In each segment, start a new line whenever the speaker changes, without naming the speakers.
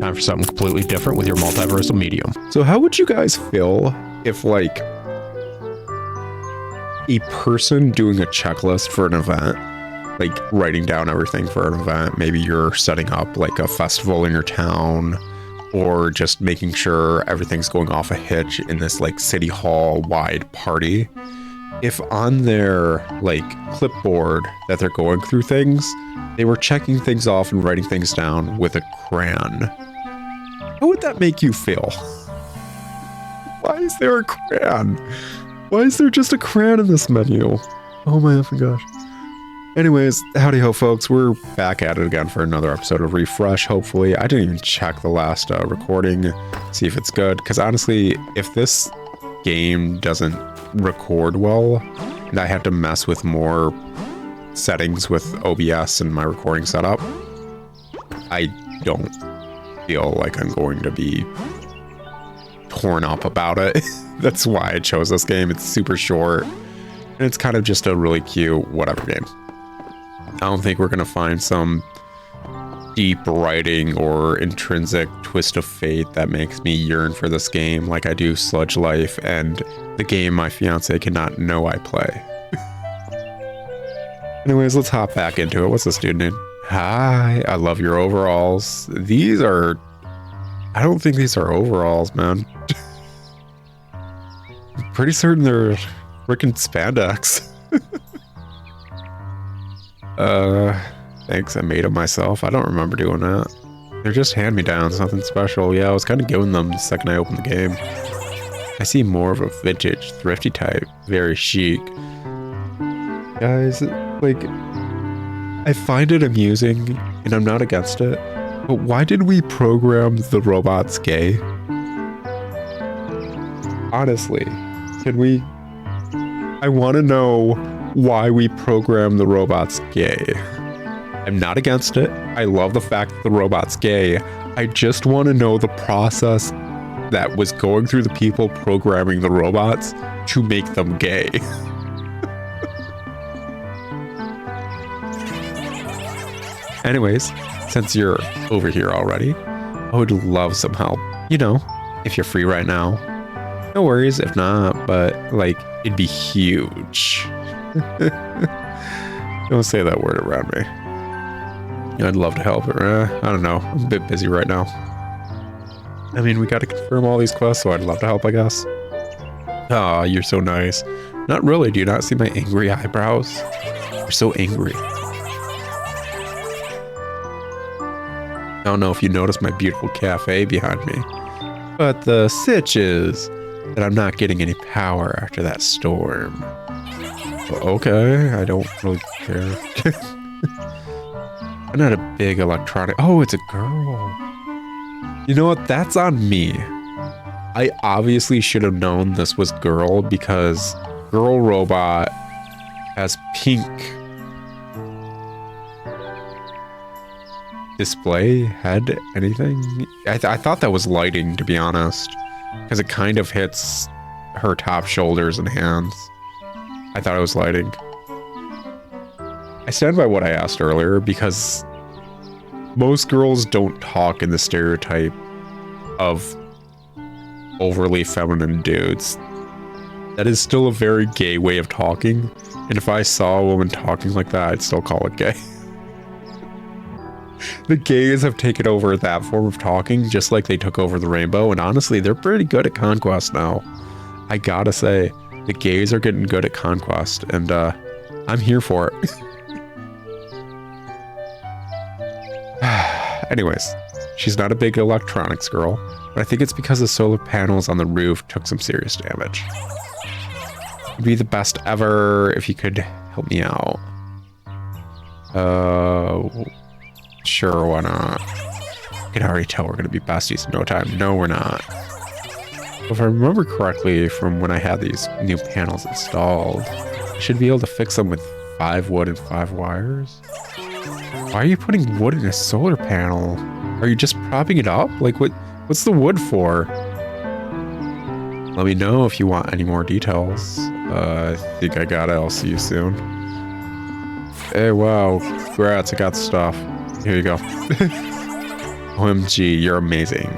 Time for something completely different with your multiversal medium.
So how would you guys feel if, like, a person doing a checklist for an event, like writing down everything for an event, maybe you're setting up like a festival in your town, or just making sure everything's going off a hitch in this like city hall wide party, if on their like clipboard that they're going through things, they were checking things off and writing things down with a crayon, how would that make you feel? Why is there a crayon? Why is there just a crayon in this menu? Oh my effing gosh. Anyways, howdy ho folks, we're back at it again for another episode of Refresh, hopefully. I didn't even check the last recording, see if it's good, because honestly, if this game doesn't record well, and I have to mess with more settings with OBS and my recording setup, I don't feel like I'm going to be torn up about it. That's why I chose this game. It's super short, and it's kind of just a really cute whatever game. I don't think we're going to find some deep writing or intrinsic twist of fate that makes me yearn for this game like I do Sludge Life and the game my fiance cannot know I play. Anyways, let's hop back into it. What's this dude name? Hi, I love your overalls. These are... I don't think these are overalls, man. I'm pretty certain they're freaking spandex. Thanks, I made them myself. I don't remember doing that. They're just hand-me-downs, nothing special. Yeah, I was kind of giving them the second I opened the game. I see more of a vintage, thrifty type, very chic. Guys, like, I find it amusing, and I'm not against it, but why did we program the robots gay? Honestly, can we... I want to know why we program the robots gay. I'm not against it. I love the fact that the robot's gay. I just want to know the process that was going through the people programming the robots to make them gay. Anyways, since you're over here already, I would love some help. You know, if you're free right now. No worries if not, but like, it'd be huge. Don't say that word around me. I'd love to help, but I don't know. I'm a bit busy right now. I mean, we got to confirm all these quests, so I'd love to help, I guess. Aw, you're so nice. Not really. Do you not see my angry eyebrows? You're so angry. I don't know if you noticed my beautiful cafe behind me, but the sitch is that I'm not getting any power after that storm. Okay, I don't really care. I'm not a big electronic... Oh, it's a girl. You know what? That's on me. I obviously should have known this was girl because girl robot has pink display, head, anything? I thought that was lighting, to be honest, because it kind of hits her top shoulders and hands. I thought it was lighting. I stand by what I asked earlier because most girls don't talk in the stereotype of overly feminine dudes. That is still a very gay way of talking, and if I saw a woman talking like that, I'd still call it gay. The gays have taken over that form of talking just like they took over the rainbow, and honestly, they're pretty good at conquest now. I gotta say, the gays are getting good at conquest, and I'm here for it. Anyways, she's not a big electronics girl, but I think it's because the solar panels on the roof took some serious damage. It'd be the best ever if you could help me out. Sure, why not? I can already tell we're going to be besties in no time. No, we're not. If I remember correctly from when I had these new panels installed, I should be able to fix them with 5 wood and 5 wires. Why are you putting wood in a solar panel? Are you just propping it up? Like, what's the wood for? Let me know if you want any more details. I think I got it. I'll see you soon. Hey, wow. Congrats, I got stuff. Here you go. OMG, you're amazing.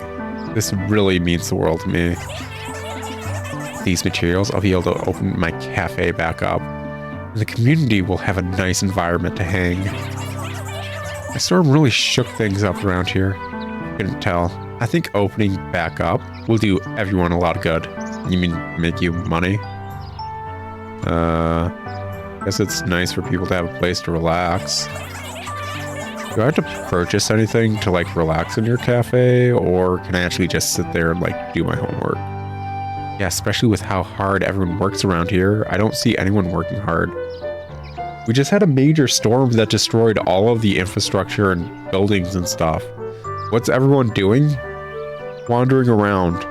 This really means the world to me. These materials, I'll be able to open my cafe back up. And the community will have a nice environment to hang. The storm really shook things up around here. Couldn't tell. I think opening back up will do everyone a lot of good. You mean make you money? Guess it's nice for people to have a place to relax. Do I have to purchase anything to like relax in your cafe, or can I actually just sit there and like do my homework? Yeah, especially with how hard everyone works around here. I don't see anyone working hard. We just had a major storm that destroyed all of the infrastructure and buildings and stuff. What's everyone doing? Wandering around.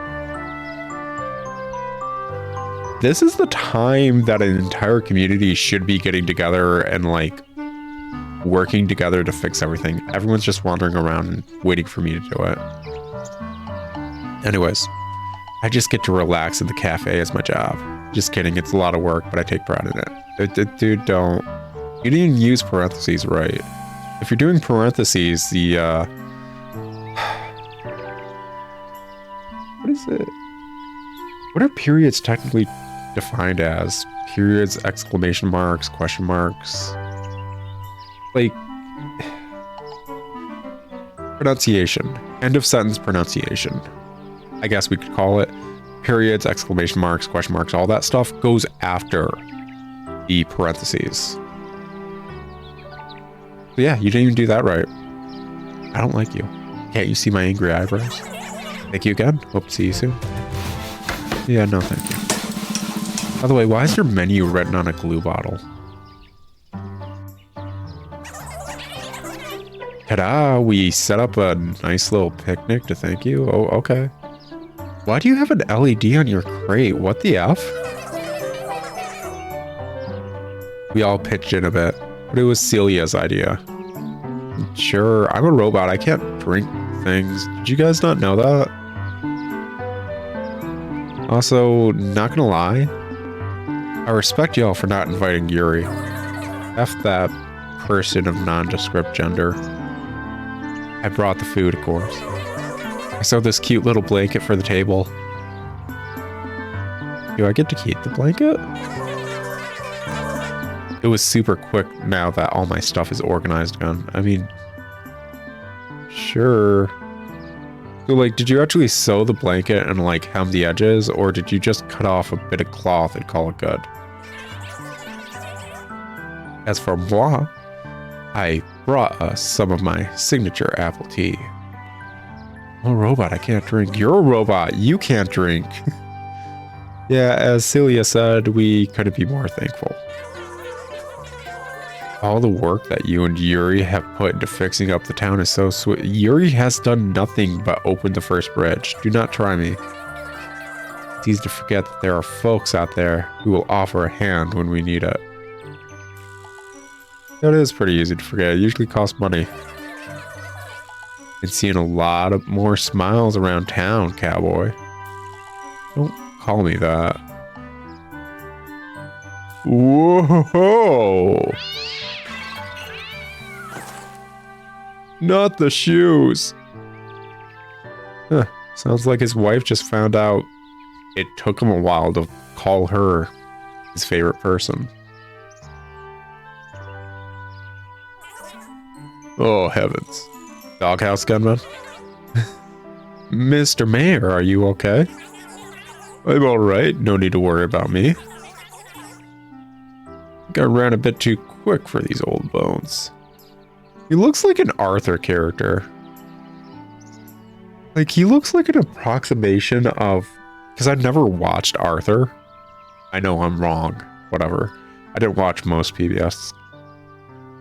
This is the time that an entire community should be getting together and like working together to fix everything. Everyone's just wandering around and waiting for me to do it. Anyways, I just get to relax in the cafe as my job. Just kidding, it's a lot of work, but I take pride in it. Dude, don't. You didn't even use parentheses right. If you're doing parentheses, the, what is it? What are periods technically defined as? Periods, exclamation marks, question marks? Like, pronunciation. End of sentence pronunciation. I guess we could call it. Periods, exclamation marks, question marks, all that stuff goes after the parentheses. So yeah, you didn't even do that right. I don't like you. Can't you see my angry eyebrows? Thank you again. Hope to see you soon. Yeah, no thank you. By the way, why is your menu written on a glue bottle? Ta-da! We set up a nice little picnic to thank you. Oh, okay. Why do you have an LED on your crate? What the F? We all pitched in a bit, but it was Celia's idea. Sure, I'm a robot. I can't drink things. Did you guys not know that? Also, not gonna lie, I respect y'all for not inviting Yuri. F that person of nondescript gender. I brought the food, of course. I sewed this cute little blanket for the table. Do I get to keep the blanket? It was super quick now that all my stuff is organized again. I mean, sure. So like, did you actually sew the blanket and like hem the edges, or did you just cut off a bit of cloth and call it good? As for moi, I brought us some of my signature apple tea. I'm a robot, I can't drink. You're a robot, you can't drink. Yeah, as Celia said, we couldn't be more thankful. All the work that you and Yuri have put into fixing up the town is so sweet. Yuri has done nothing but open the first bridge. Do not try me. It's easy to forget that there are folks out there who will offer a hand when we need it. That is pretty easy to forget. It usually costs money. Been seeing a lot of more smiles around town, cowboy. Don't call me that. Whoa! Not the shoes. Huh. Sounds like his wife just found out it took him a while to call her his favorite person. Oh, heavens. Doghouse gunman? Mr. Mayor, are you okay? I'm alright. No need to worry about me. I think I ran a bit too quick for these old bones. He looks like an Arthur character. Like, he looks like an approximation of... Because I've never watched Arthur. I know I'm wrong. Whatever. I didn't watch most PBS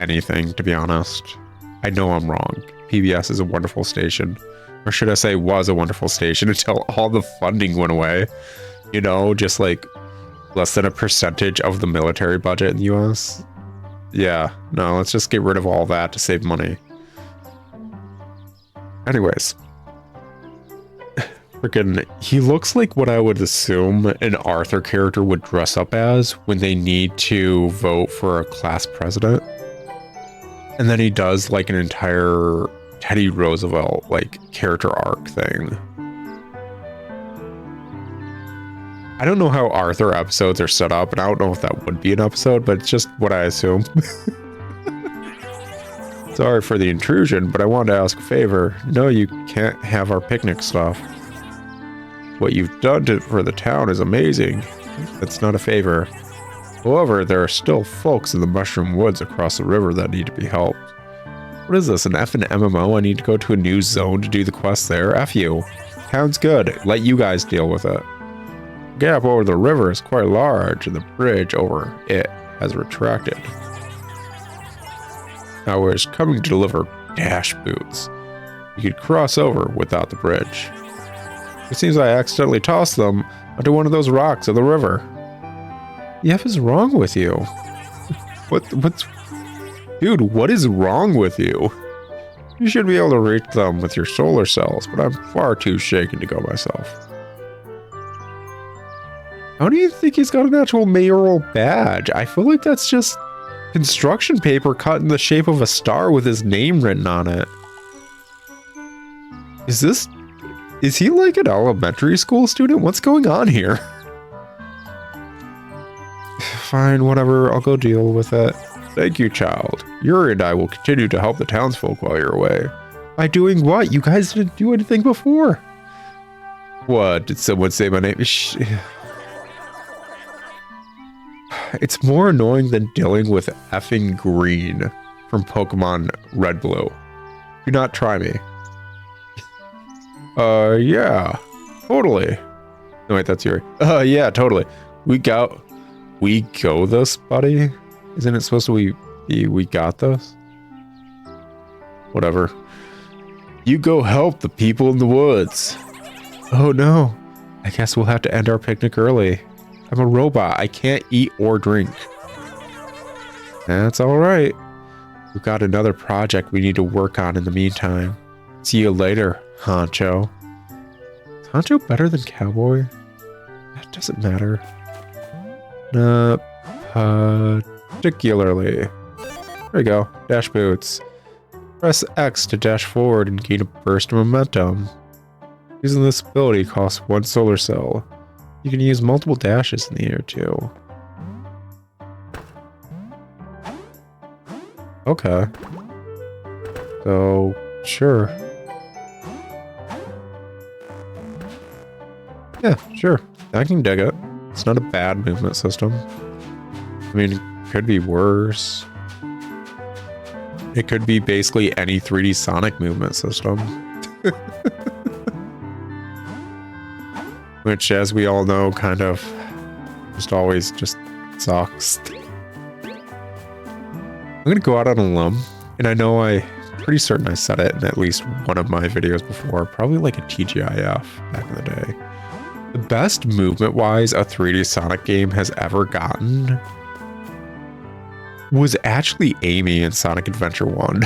anything, to be honest. I know I'm wrong. PBS is a wonderful station. Or should I say was a wonderful station until all the funding went away. You know, just like less than a percentage of the military budget in the US. Yeah, no, let's just get rid of all that to save money. Anyways. Freaking, he looks like what I would assume an Arthur character would dress up as when they need to vote for a class president. And then he does like an entire Teddy Roosevelt, like, character arc thing. I don't know how Arthur episodes are set up, and I don't know if that would be an episode, but it's just what I assume. Sorry for the intrusion, but I wanted to ask a favor. No, you can't have our picnic stuff. What you've done for the town is amazing. That's not a favor. However, there are still folks in the Mushroom Woods across the river that need to be helped. What is this, an effing MMO? I need to go to a new zone to do the quest there? F you. Town's good. Let you guys deal with it. The gap over the river is quite large, and the bridge over it has retracted. I was coming to deliver dash boots. You could cross over without the bridge. It seems I accidentally tossed them onto one of those rocks in the river. The F is wrong with you? What's... Dude, what is wrong with you? You should be able to reach them with your solar cells, but I'm far too shaken to go myself. How do you think he's got an actual mayoral badge? I feel like that's just construction paper cut in the shape of a star with his name written on it. Is he like an elementary school student? What's going on here? Fine, whatever. I'll go deal with it. Thank you, child. Yuri and I will continue to help the townsfolk while you're away. By doing what? You guys didn't do anything before. What? Did someone say my name? It's more annoying than dealing with effing Green from Pokemon Red Blue. Do not try me. Yeah. Totally. No, wait, that's Yuri. Yeah, totally. We go this, buddy? Isn't it supposed to be we got this? Whatever. You go help the people in the woods. Oh no. I guess we'll have to end our picnic early. I'm a robot. I can't eat or drink. That's alright. We've got another project we need to work on in the meantime. See you later, Honcho. Is Honcho better than Cowboy? That doesn't matter. Not particularly. There we go. Dash boots. Press X to dash forward and gain a burst of momentum. Using this ability costs 1 solar cell. You can use multiple dashes in the air too. Okay. So, sure. Yeah, sure. I can dig it. It's not a bad movement system. I mean, it could be worse. It could be basically any 3D Sonic movement system. Which, as we all know, kind of just always just sucks. I'm gonna go out on a limb, and I know I'm pretty certain I said it in at least one of my videos before, probably like a TGIF back in the day. The best movement-wise a 3D Sonic game has ever gotten was actually Amy in Sonic Adventure 1.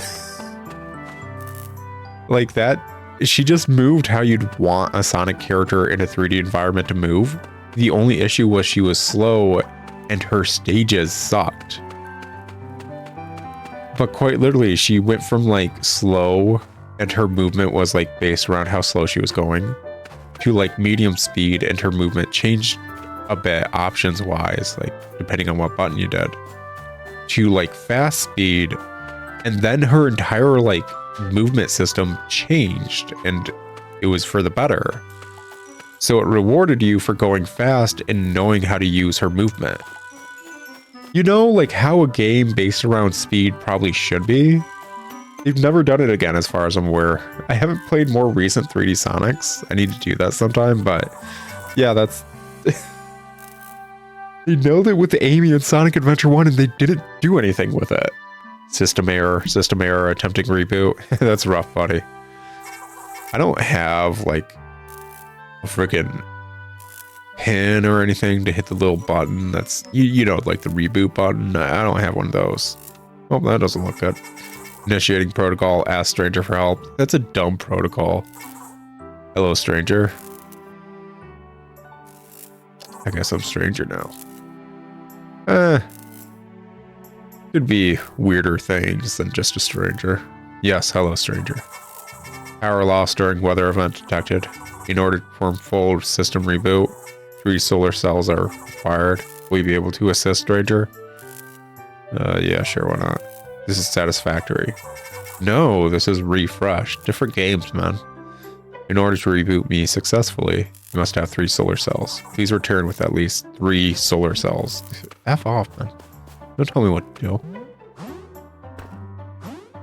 Like that, she just moved how you'd want a Sonic character in a 3D environment to move. The only issue was she was slow and her stages sucked. But quite literally, she went from like slow and her movement was like based around how slow she was going to like medium speed, and her movement changed a bit options wise, like depending on what button you did, to like fast speed, and then her entire like movement system changed and it was for the better. So it rewarded you for going fast and knowing how to use her movement. You know, like how a game based around speed probably should be. They've never done it again as far as I'm aware. I haven't played more recent 3D Sonics. I need to do that sometime, but yeah, that's... They nailed it with the Amy and Sonic Adventure 1 and they didn't do anything with it. System error, attempting reboot. That's rough, buddy. I don't have like a freaking pin or anything to hit the little button that's, you know, like the reboot button. I don't have one of those. Oh, that doesn't look good. Initiating protocol, ask stranger for help. That's a dumb protocol. Hello, stranger. I guess I'm stranger now. Could be weirder things than just a stranger. Yes, hello, stranger. Power loss during weather event detected. In order to perform full system reboot, 3 solar cells are required. Will you be able to assist, stranger? Yeah, sure, why not? This is satisfactory. No, this is refresh. Different games, man. In order to reboot me successfully, you must have 3 solar cells. Please return with at least 3 solar cells. F off, man. Don't tell me what to do.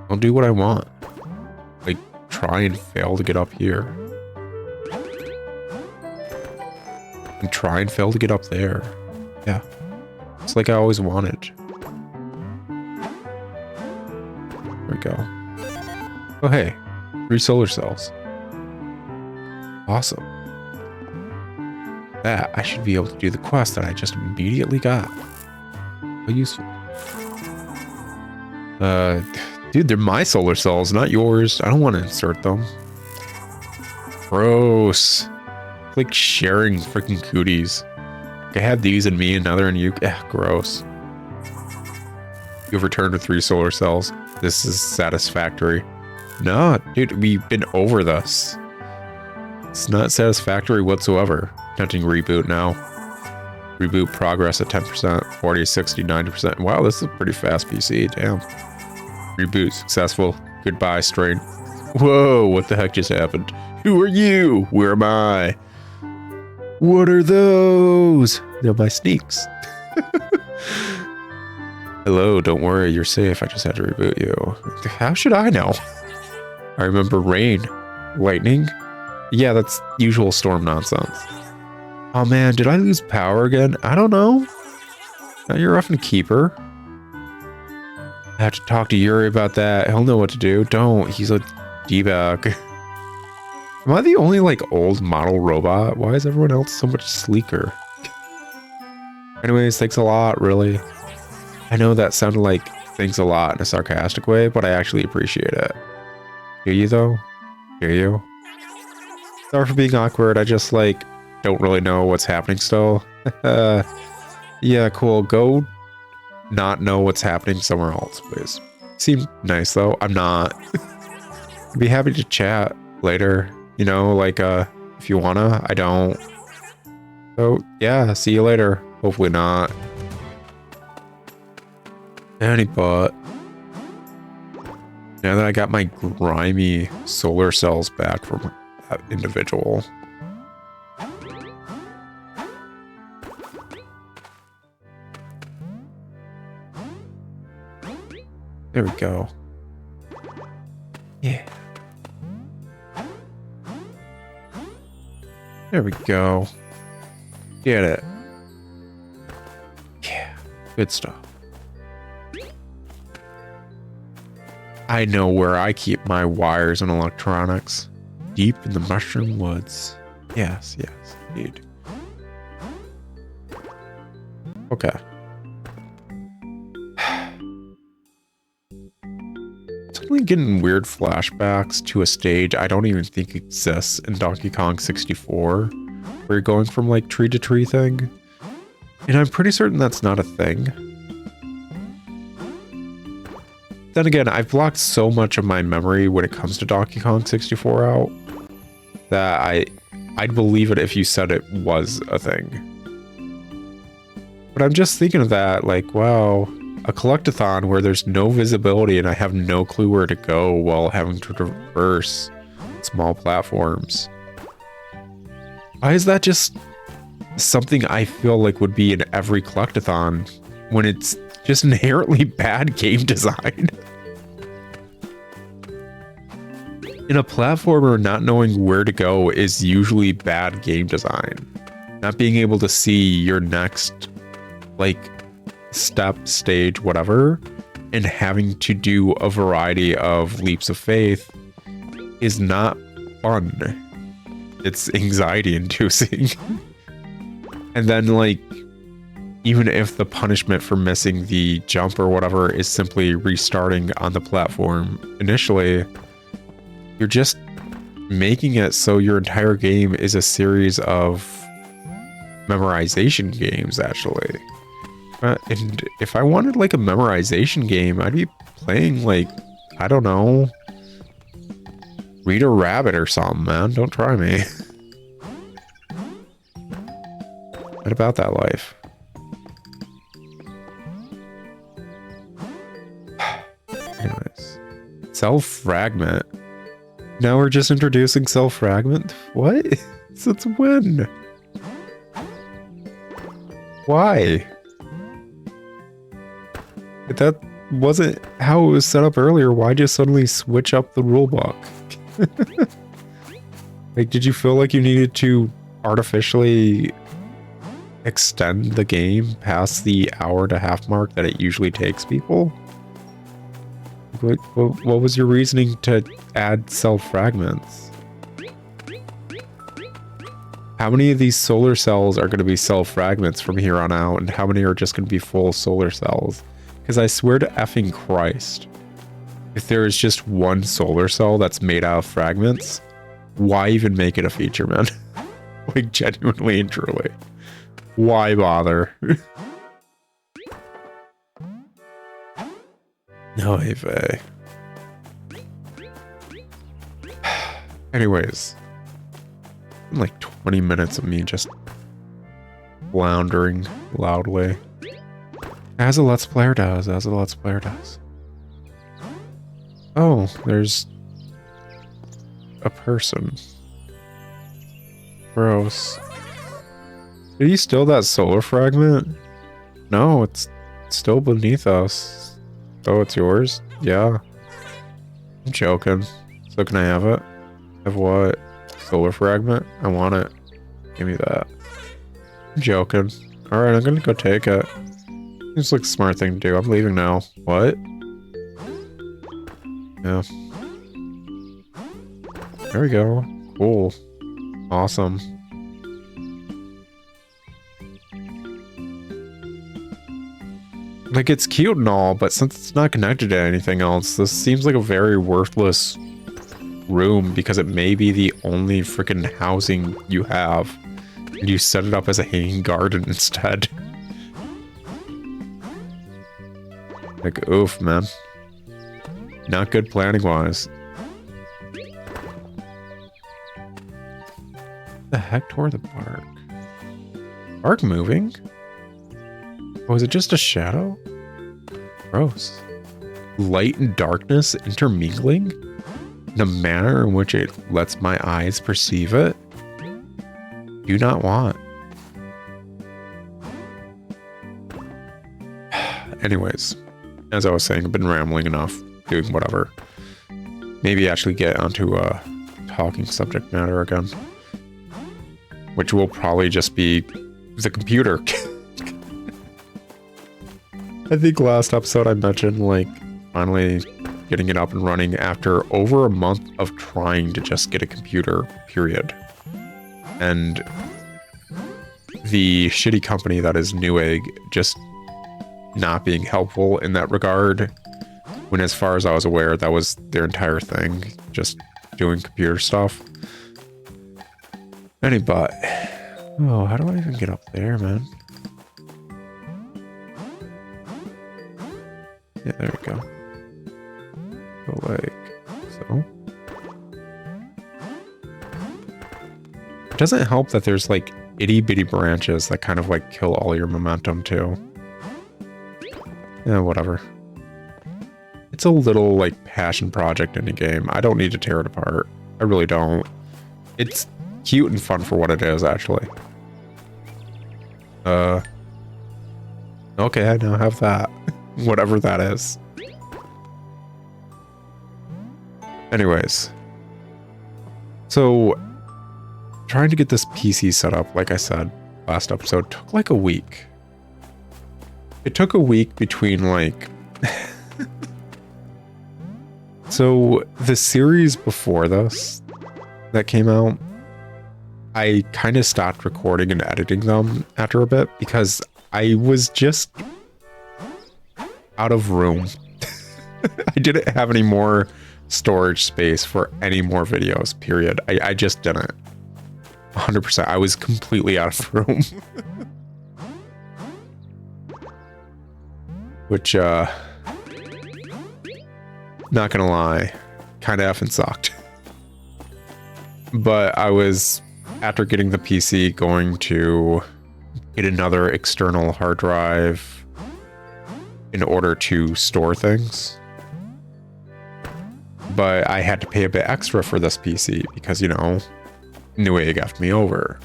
I'll do what I want. Like, try and fail to get up here. And try and fail to get up there. Yeah. It's like I always wanted. There we go. Oh, hey. 3 solar cells. Awesome. That, I should be able to do the quest that I just immediately got. How useful. Dude, they're my solar cells, not yours. I don't want to insert them. Gross. It's like sharing freaking cooties. Like I had these in me and now they're in you. Gross. You've returned with 3 solar cells. This is satisfactory. No, dude, we've been over this. It's not satisfactory whatsoever. Attempting reboot now. Reboot progress at 10%, 40, 60, 90%. Wow, this is a pretty fast PC. Damn. Reboot successful. Goodbye, strain. Whoa, what the heck just happened? Who are you? Where am I? What are those? They're my sneaks. Hello, don't worry, you're safe. I just had to reboot you. How should I know? I remember rain. Lightning? Yeah, that's usual storm nonsense. Oh man, did I lose power again? I don't know. Now you're off and keeper. I have to talk to Yuri about that. He'll know what to do. Don't. He's a D-bag. Am I the only, like, old model robot? Why is everyone else so much sleeker? Anyways, thanks a lot, really. I know that sounded like thanks a lot in a sarcastic way, but I actually appreciate it. Do you, though? Do you? Sorry for being awkward. I just, like, don't really know what's happening still. Yeah, cool. Go not know what's happening somewhere else, please. Seem nice, though. I'm not. I'd be happy to chat later. You know, like, if you wanna. I don't. So, yeah, see you later. Hopefully not. Any but. Now that I got my grimy solar cells back from that individual. There we go. Yeah. There we go. Get it. Yeah. Good stuff. I know where I keep my wires and electronics. Deep in the mushroom woods. Yes, yes, indeed. Okay. Suddenly getting weird flashbacks to a stage I don't even think exists in Donkey Kong 64, where you're going from like tree to tree thing. And I'm pretty certain that's not a thing. Then again, I've blocked so much of my memory when it comes to Donkey Kong 64 out that I'd believe it if you said it was a thing. But I'm just thinking of that, like, wow, a collectathon where there's no visibility and I have no clue where to go while having to traverse small platforms. Why is that just something I feel like would be in every collectathon when it's just inherently bad game design? In a platformer, not knowing where to go is usually bad game design. Not being able to see your next, like, step, stage, whatever, and having to do a variety of leaps of faith is not fun. It's anxiety inducing. And then, like, even if the punishment for missing the jump or whatever is simply restarting on the platform initially, you're just making it so your entire game is a series of memorization games, actually. And if I wanted like a memorization game, I'd be playing like, I don't know, Read a rabbit or something, man. Don't try me. What about that life? Anyways. Self-fragment. Now we're just introducing self-fragment? What? Since when? Why? That wasn't how it was set up earlier. Why just suddenly switch up the rulebook? Like, did you feel like you needed to artificially extend the game past the hour-and-a-half mark that it usually takes people? What was your reasoning to add self-fragments? How many of these solar cells are going to be self-fragments from here on out, and how many are just going to be full solar cells? Because I swear to effing Christ, if there is just one solar cell that's made out of fragments, why even make it a feature, man? Like, genuinely and truly. Why bother? No, Eve. Anyways. Like 20 minutes of me just floundering loudly. As a Let's Player does, as a Let's Player does. Oh, there's a person. Gross. Did you steal that solar fragment? No, it's still beneath us. Oh, it's yours? Yeah. I'm joking. So can I have it? Have what? Solar fragment? I want it. Give me that. I'm joking. Alright, I'm gonna go take it. Seems like a smart thing to do. I'm leaving now. What? Yeah. There we go. Cool. Awesome. Like, it's cute and all, but since it's not connected to anything else, this seems like a very worthless room because it may be the only freaking housing you have. And you set it up as a hanging garden instead. Like, oof, man. Not good planning-wise. The heck tore the bark? Bark moving? Oh, is it just a shadow? Gross. Light and darkness intermingling in a manner in which it lets my eyes perceive it? Do not want. Anyways, as I was saying, I've been rambling enough, doing whatever. Maybe actually get onto a talking subject matter again. Which will probably just be the computer. I think last episode I mentioned, like, finally getting it up and running after over a month of trying to just get a computer, period. And the shitty company that is Newegg just not being helpful in that regard, when as far as I was aware, that was their entire thing, just doing computer stuff. But, oh, how do I even get up there, man? Yeah, there we go. Go like so. It doesn't help that there's like itty bitty branches that kind of like kill all your momentum too. Yeah, whatever. It's a little like passion project in a game. I don't need to tear it apart. I really don't. It's cute and fun for what it is, actually. Okay, I now have that. Whatever that is. Anyways. So, trying to get this PC set up, like I said, last episode, took like a week. It took a week between like... So, the series before this that came out, I kind of stopped recording and editing them after a bit because I was just out of room. I didn't have any more storage space for any more videos, period. I just didn't. 100%. I was completely out of room. Which, not gonna lie, kind of effing sucked. But I was, after getting the PC, going to get another external hard drive in order to store things. But I had to pay a bit extra for this PC because, you know, Newegg effed me over.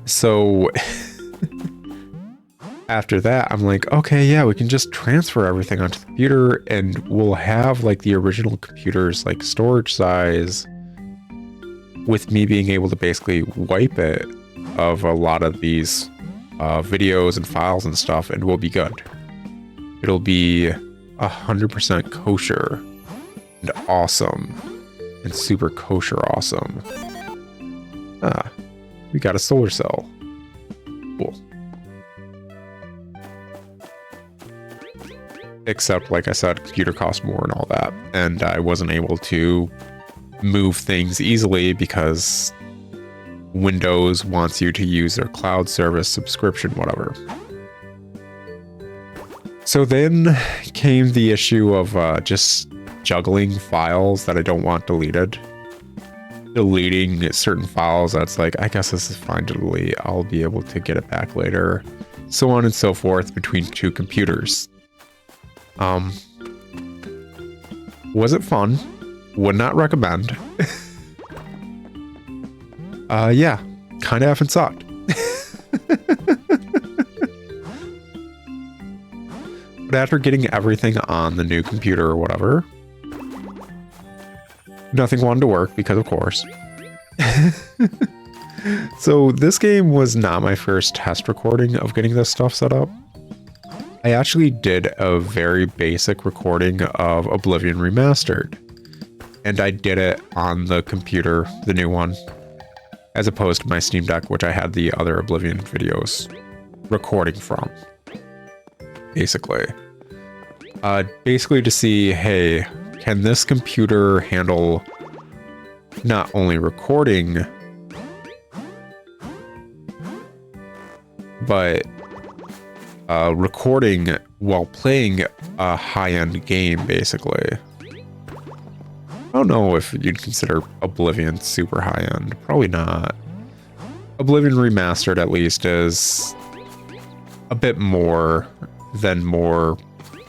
So after that, I'm like, okay, yeah, we can just transfer everything onto the computer and we'll have like the original computer's like storage size, with me being able to basically wipe it of a lot of these videos and files and stuff, and we'll be good. It'll be 100% kosher and awesome and super kosher awesome. Ah, we got a solar cell. Cool. Except, like I said, computer costs more and all that, and I wasn't able to move things easily because Windows wants you to use their cloud service subscription, whatever. So then came the issue of just juggling files that I don't want deleted. Deleting certain files that's like, I guess this is fine to delete, I'll be able to get it back later. So on and so forth between two computers. Was it fun? Would not recommend. Yeah, kind of effing sucked. But after getting everything on the new computer or whatever, nothing wanted to work because of course. So this game was not my first test recording of getting this stuff set up. I actually did a very basic recording of Oblivion Remastered. And I did it on the computer, the new one, as opposed to my Steam Deck, which I had the other Oblivion videos recording from. Basically. Basically to see, hey, can this computer handle not only recording, but recording while playing a high-end game, basically. I don't know if you'd consider Oblivion super high-end. Probably not. Oblivion Remastered, at least, is a bit more than more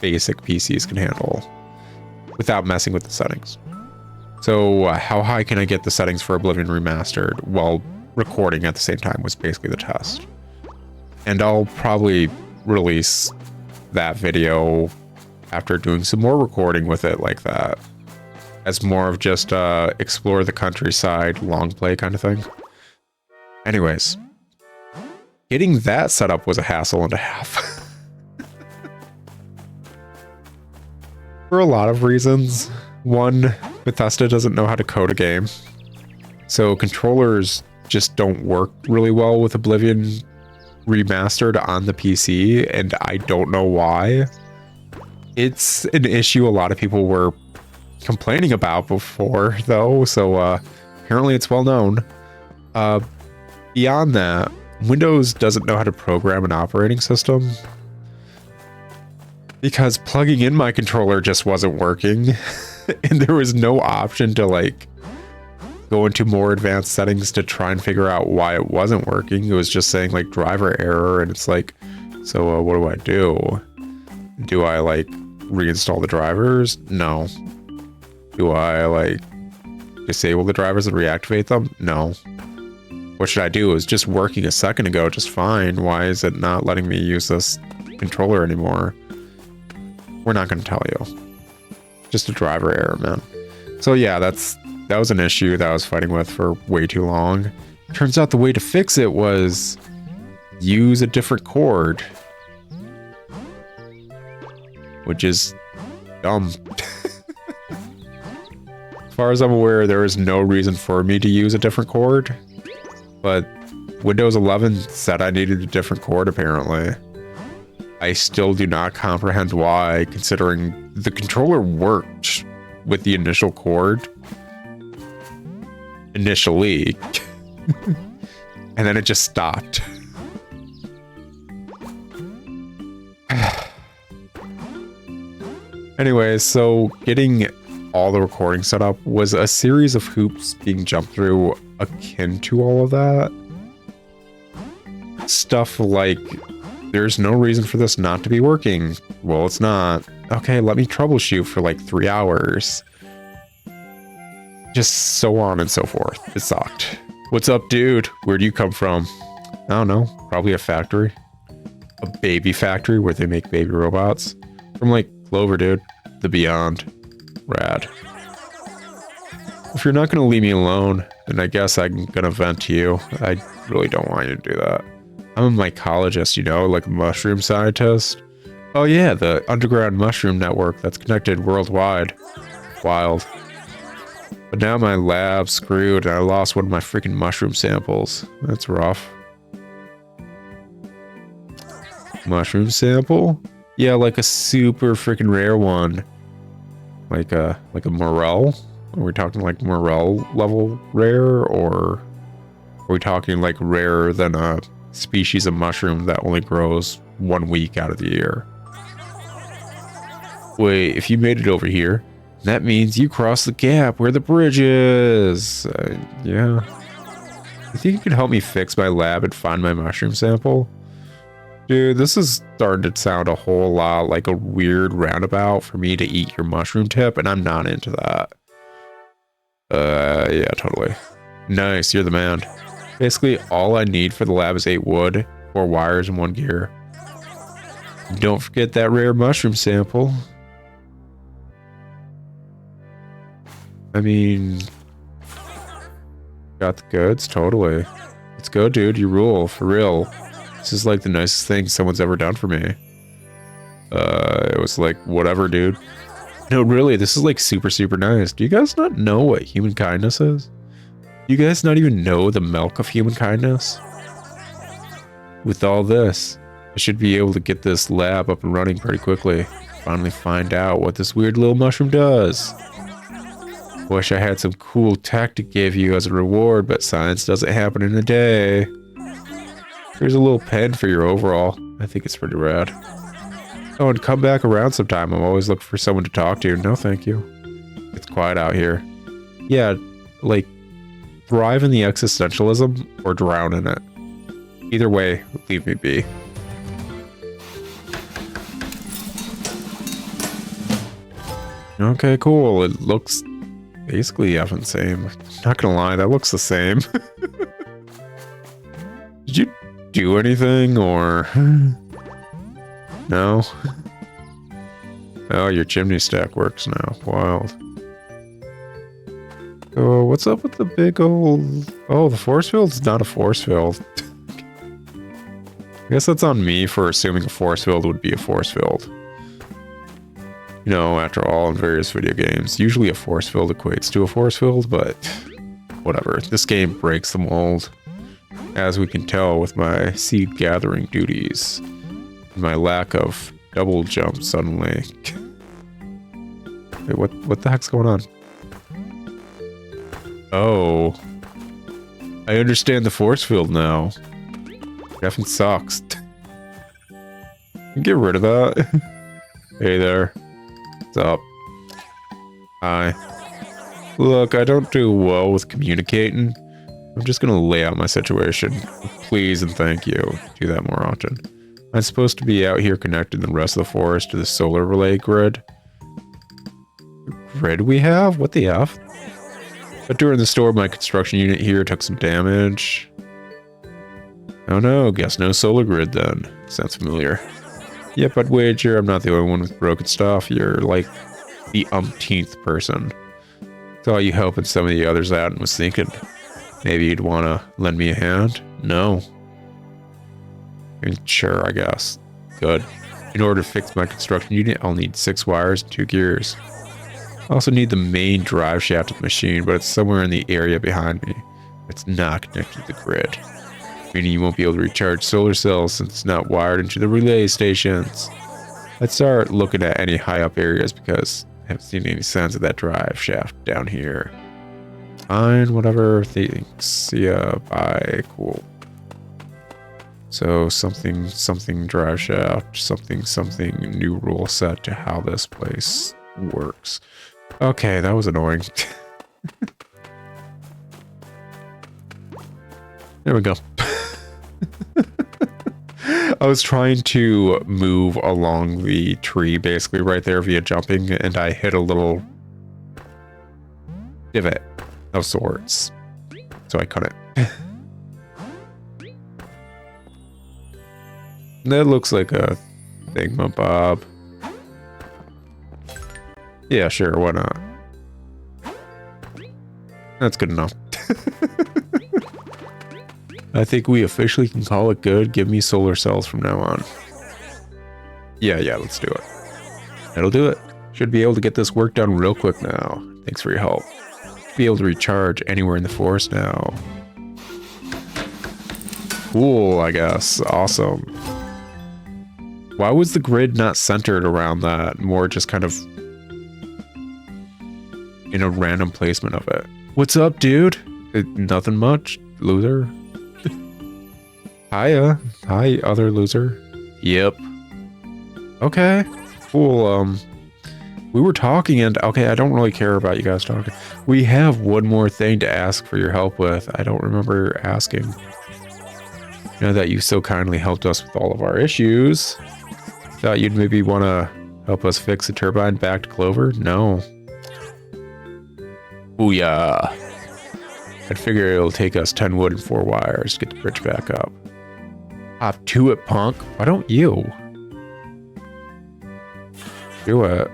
basic PCs can handle without messing with the settings. So how high can I get the settings for Oblivion Remastered while recording at the same time was basically the test. And I'll probably release that video after doing some more recording with it like that, as more of just explore the countryside, long play kind of thing. Anyways, getting that set up was a hassle and a half. For a lot of reasons. One, Bethesda doesn't know how to code a game. So controllers just don't work really well with Oblivion Remastered on the PC, and I don't know why. It's an issue a lot of people were complaining about before, though, so apparently it's well known. Beyond that, Windows doesn't know how to program an operating system, because plugging in my controller just wasn't working, and there was no option to like go into more advanced settings to try and figure out why it wasn't working. It was just saying like driver error, and it's like, so what do I do? Do I like reinstall the drivers? No. Do I like disable the drivers and reactivate them? No. What should I do? It was just working a second ago just fine. Why is it not letting me use this controller anymore? We're not going to tell you. Just a driver error, man. So yeah, that was an issue that I was fighting with for way too long. Turns out the way to fix it was use a different cord, which is dumb. As far as I'm aware, there is no reason for me to use a different cord, but Windows 11 said I needed a different cord apparently. I still do not comprehend why, considering the controller worked with the initial cord. Initially. And then it just stopped. Anyways, so getting all the recording setup was a series of hoops being jumped through akin to all of that. Stuff like, there's no reason for this not to be working. Well, it's not. Okay, let me troubleshoot for like 3 hours. Just so on and so forth. It sucked. What's up, dude? Where do you come from? I don't know. Probably a factory. A baby factory where they make baby robots. From like Clover, dude. The Beyond. Rad. If you're not going to leave me alone, then I guess I'm going to vent to you. I really don't want you to do that. I'm a mycologist, you know, like a mushroom scientist. Oh yeah, the underground mushroom network that's connected worldwide. Wild. But now my lab's screwed and I lost one of my freaking mushroom samples. That's rough. Mushroom sample? Yeah, like a super freaking rare one. Like a morel? Are we talking like morel level rare, or are we talking like rarer than a species of mushroom that only grows 1 week out of the year? Wait, if you made it over here, that means you crossed the gap where the bridge is. Yeah. You think you could help me fix my lab and find my mushroom sample? Dude, this is starting to sound a whole lot like a weird roundabout for me to eat your mushroom tip, and I'm not into that. Yeah, totally. Nice, you're the man. Basically, all I need for the lab is 8 wood, 4 wires, and 1 gear. Don't forget that rare mushroom sample. I mean, got the goods, totally. Let's go, dude, you rule, for real. This is like the nicest thing someone's ever done for me. It was like, whatever, dude. No, really, this is like super, super nice. Do you guys not know what human kindness is? Do you guys not even know the milk of human kindness? With all this, I should be able to get this lab up and running pretty quickly. Finally find out what this weird little mushroom does. Wish I had some cool tech to give you as a reward, but science doesn't happen in a day. Here's a little pen for your overall. I think it's pretty rad. Oh, and come back around sometime. I'm always looking for someone to talk to. No, thank you. It's quiet out here. Yeah, like, thrive in the existentialism or drown in it. Either way, leave me be. Okay, cool. It looks basically effing same. Not gonna lie, that looks the same. Did you do anything, or... No? Oh, your chimney stack works now. Wild. Oh, what's up with the big old... Oh, the force field's not a force field. I guess that's on me for assuming a force field would be a force field. You know, after all, in various video games, usually a force field equates to a force field, but whatever. This game breaks the mold, as we can tell with my seed gathering duties. My lack of double jump suddenly. Wait, what the heck's going on? Oh. I understand the force field now. Effing sucks. Get rid of that. Hey there. What's up? Hi. Look, I don't do well with communicating. I'm just gonna lay out my situation. Please and thank you. Do that more often. I'm supposed to be out here connecting the rest of the forest to the solar relay grid. The grid we have? What the F? But during the storm, my construction unit here took some damage. Oh no, guess no solar grid then. Sounds familiar. Yep, I'd wager I'm not the only one with broken stuff. You're like the umpteenth person. Thought you helping some of the others out and was thinking maybe you'd want to lend me a hand? No. Sure, I guess. Good. In order to fix my construction unit, I'll need 6 wires and 2 gears. I also need the main drive shaft of the machine, but it's somewhere in the area behind me. It's not connected to the grid. Meaning you won't be able to recharge solar cells since it's not wired into the relay stations. I'd start looking at any high up areas because I haven't seen any signs of that drive shaft down here. Fine, whatever. Thanks. See ya. Bye. Cool. So something drive shaft, something new rule set to how this place works. Okay, that was annoying. There we go. I was trying to move along the tree basically right there via jumping, and I hit a little divot of sorts. So I couldn't. That looks like a thingamabob. Yeah, sure, why not? That's good enough. I think we officially can call it good. Give me solar cells from now on. Yeah, let's do it. That'll do it. Should be able to get this work done real quick now. Thanks for your help. Be able to recharge anywhere in the forest now. Cool, I guess. Awesome. Why was the grid not centered around that? More just kind of in a random placement of it. What's up, dude? Nothing much, loser. Hiya. Hi, other loser. Yep. Okay. Cool. We were talking and... Okay, I don't really care about you guys talking. We have one more thing to ask for your help with. I don't remember asking. You know that you so kindly helped us with all of our issues. Thought you'd maybe want to help us fix the turbine back to Clover? No. Booyah. I'd figure it'll take us 10 wood and 4 wires to get the bridge back up. Hop to it, punk. Why don't you? Do it.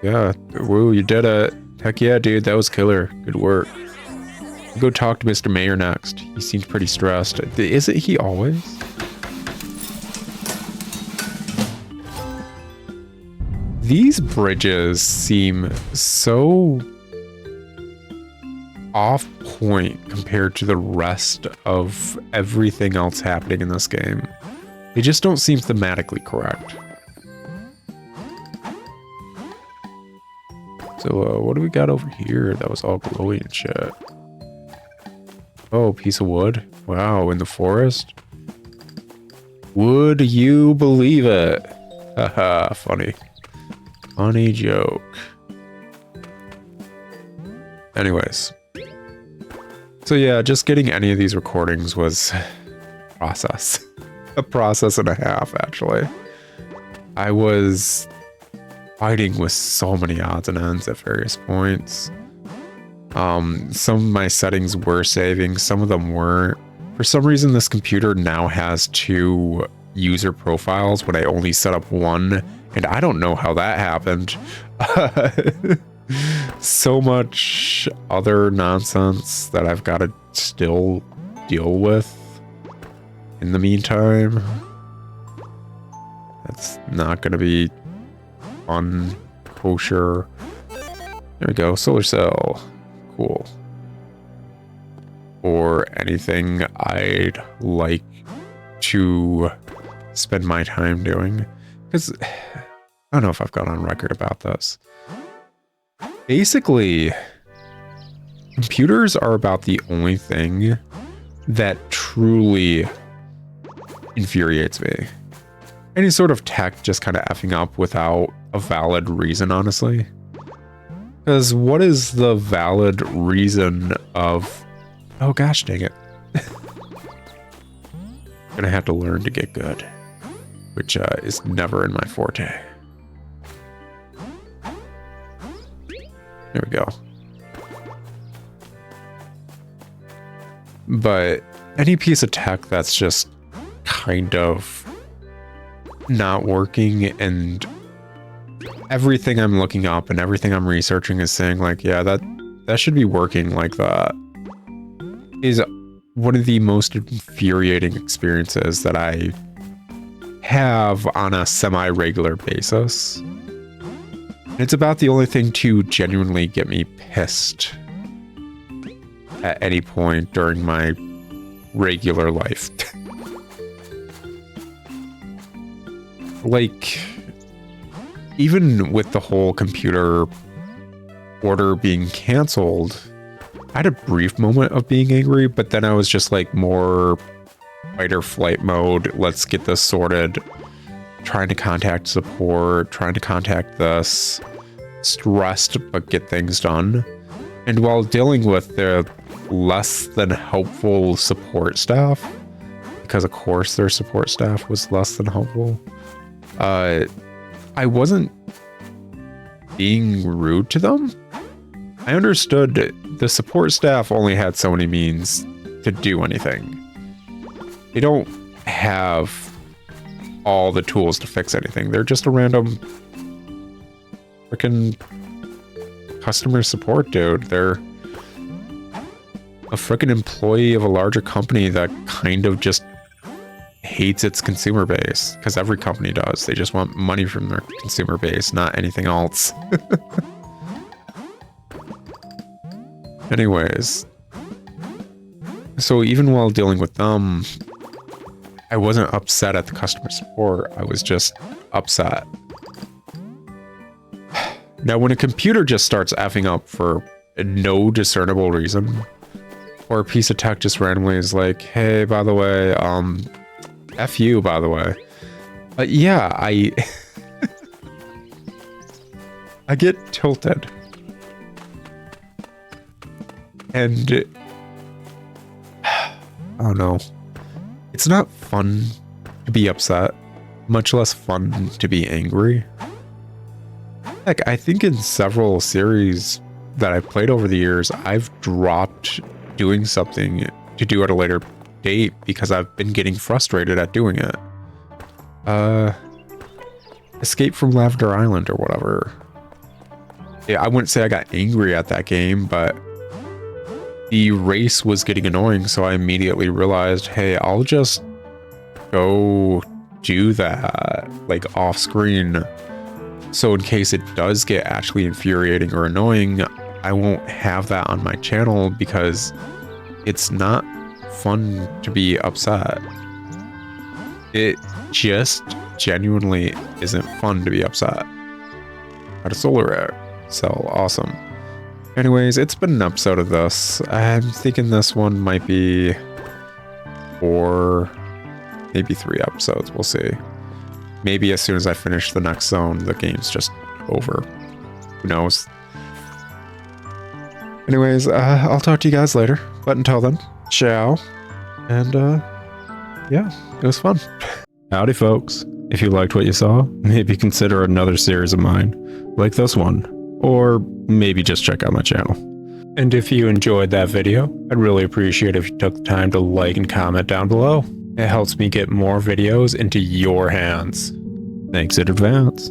Yeah. Woo, you did it. Heck yeah, dude. That was killer. Good work. Go talk to Mr. Mayor next. He seems pretty stressed. Isn't he always? These bridges seem so off point compared to the rest of everything else happening in this game. They just don't seem thematically correct. So what do we got over here that was all glowy and shit? Oh, piece of wood. Wow, in the forest? Would you believe it? Haha, funny. Funny joke. Anyways. So yeah, just getting any of these recordings was a process. A process and a half, actually. I was fighting with so many odds and ends at various points. Some of my settings were saving, some of them weren't. For some reason, this computer now has 2 user profiles when I only set up one, and I don't know how that happened. So much other nonsense that I've got to still deal with in the meantime. That's not going to be fun, kosher. There we go, solar cell. Cool. Or anything I'd like to spend my time doing. Because I don't know if I've gone on record about this. Basically, computers are about the only thing that truly infuriates me. Any sort of tech just kind of effing up without a valid reason, honestly. Because what is the valid reason of... Oh gosh, dang it. Gonna have to learn to get good. Which is never in my forte. There we go. But any piece of tech that's just kind of not working, and everything I'm looking up and everything I'm researching is saying like, yeah, that should be working like that, is one of the most infuriating experiences that I have on a semi-regular basis. It's about the only thing to genuinely get me pissed at any point during my regular life. Like, even with the whole computer order being canceled, I had a brief moment of being angry, but then I was just like more fight or flight mode. Let's get this sorted. Trying to contact support, trying to contact this. stressed but get things done. And while dealing with the less than helpful support staff, because of course their support staff was less than helpful, I wasn't being rude to them. I understood the support staff only had so many means to do anything. They don't have all the tools to fix anything. They're just a random freaking customer support dude. They're a freaking employee of a larger company that kind of just hates its consumer base, because every company does. They just want money from their consumer base, not anything else. Anyways, so even while dealing with them, I wasn't upset at the customer support. I was just upset. Now, when a computer just starts effing up for no discernible reason, or a piece of tech just randomly is like, hey, by the way, F you, by the way. Yeah, I get tilted. And I don't know. It's not fun to be upset, much less fun to be angry. Like, I think in several series that I've played over the years, I've dropped doing something to do at a later date because I've been getting frustrated at doing it. Escape from Lavender Island or whatever. Yeah, I wouldn't say I got angry at that game, but the race was getting annoying, so I immediately realized, hey, I'll just go do that, like, off screen. So in case it does get actually infuriating or annoying, I won't have that on my channel because it's not fun to be upset. It just genuinely isn't fun to be upset. Got a solar rare, so awesome. Anyways, it's been an episode of this. I'm thinking this one might be 4, maybe 3 episodes. We'll see. Maybe as soon as I finish the next zone, the game's just over. Who knows? Anyways, I'll talk to you guys later. But until then, ciao. And, yeah, it was fun.
Howdy, folks. If you liked what you saw, maybe consider another series of mine, like this one, or maybe just check out my channel. And if you enjoyed that video, I'd really appreciate if you took the time to like and comment down below. It helps me get more videos into your hands. Thanks in advance.